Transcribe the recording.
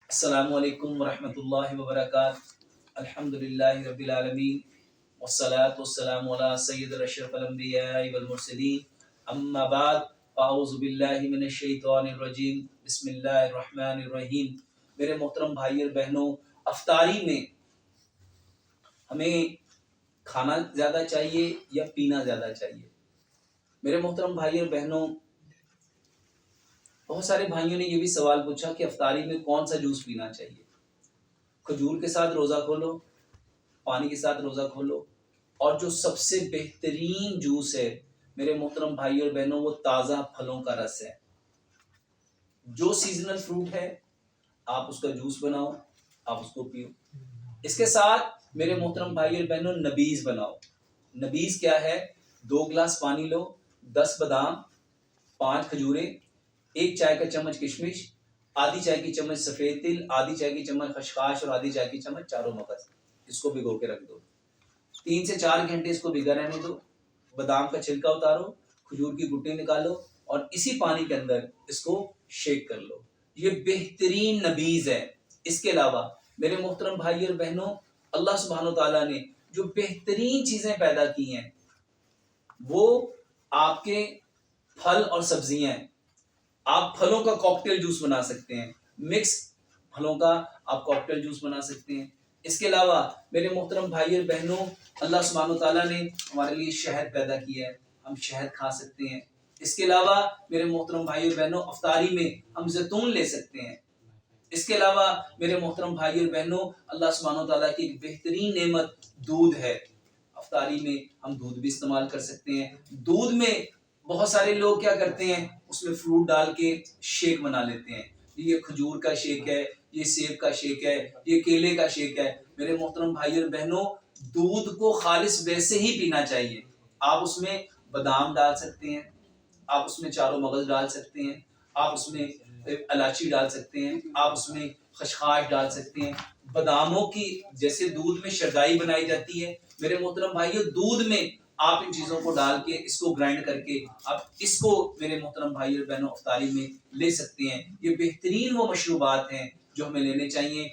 السلام علیکم ورحمۃ اللہ وبرکاتہ۔ الحمدللہ رب العالمین والصلاة والسلام علی سید اشرف الانبیاء والمرسلین، اما بعد اعوذ باللہ من الشیطان الرجیم، بسم اللہ الرحمن الرحیم۔ میرے محترم بھائی اور بہنوں، افطاری میں ہمیں کھانا زیادہ چاہیے یا پینا زیادہ چاہیے؟ میرے محترم بھائی اور بہنوں، بہت سارے بھائیوں نے یہ بھی سوال پوچھا کہ افطاری میں کون سا جوس پینا چاہیے۔ کھجور کے ساتھ روزہ کھولو، پانی کے ساتھ روزہ کھولو، اور جو سب سے بہترین جوس ہے میرے محترم بھائی اور بہنوں، وہ تازہ پھلوں کا رس ہے۔ جو سیزنل فروٹ ہے آپ اس کا جوس بناؤ، آپ اس کو پیو۔ اس کے ساتھ میرے محترم بھائی اور بہنوں نبیذ بناؤ۔ نبیذ کیا ہے؟ 2 گلاس پانی لو، 10 بادام، 5 کھجوریں، 1 چائے کا چمچ کشمش، آدھی چائے کی چمچ سفید تل، آدھی چائے کی چمچ خشخاش اور آدھی چائے کی چمچ چاروں مغز۔ اس کو بھگو کے رکھ دو، 3 سے 4 گھنٹے اس کو بھگا رہنے دو۔ بادام کا چھلکا اتارو، کھجور کی گٹی نکالو اور اسی پانی کے اندر اس کو شیک کر لو۔ یہ بہترین نبیذ ہے۔ اس کے علاوہ میرے محترم بھائی اور بہنوں، اللہ سبحانہ و تعالیٰ نے جو بہترین چیزیں پیدا کی ہیں وہ آپ کے پھل اور سبزیاں ہیں۔ آپ پھلوں کا کاکٹیل جوس بنا سکتے ہیں، مکس پھلوں کا آپ کاکٹیل جوس بنا سکتے ہیں۔ اس کے علاوہ میرے محترم بھائی اور بہنوں، اللہ سبحانہ وتعالیٰ نے ہمارے لیے شہد پیدا کیا ہے، ہم شہد کھا سکتے ہیں۔ اس کے علاوہ میرے محترم بھائی اور بہنوں، افطاری میں ہم زیتون لے سکتے ہیں۔ اس کے علاوہ میرے محترم بھائی اور بہنوں، اللہ سبحانہ وتعالیٰ کی ایک بہترین نعمت دودھ ہے۔ افطاری میں ہم دودھ بھی استعمال کر سکتے ہیں۔ دودھ میں بہت سارے لوگ کیا کرتے ہیں، اس میں فروٹ ڈال کے شیک بنا لیتے ہیں۔ یہ کھجور کا شیک ہے، یہ سیب کا شیک ہے، یہ کیلے کا شیک ہے۔ میرے محترم بھائی اور بہنوں، دودھ کو خالص ویسے ہی پینا چاہیے۔ آپ اس میں بادام ڈال سکتے ہیں، آپ اس میں چاروں مغز ڈال سکتے ہیں، آپ اس میں الائچی ڈال سکتے ہیں، آپ اس میں خشخاش ڈال سکتے ہیں۔ باداموں کی جیسے دودھ میں شردائی بنائی جاتی ہے، میرے محترم بھائیوں، دودھ میں آپ ان چیزوں کو ڈال کے اس کو گرائنڈ کر کے آپ اس کو میرے محترم بھائی اور بہنوں افطاری میں لے سکتے ہیں۔ یہ بہترین وہ مشروبات ہیں جو ہمیں لینے چاہیے۔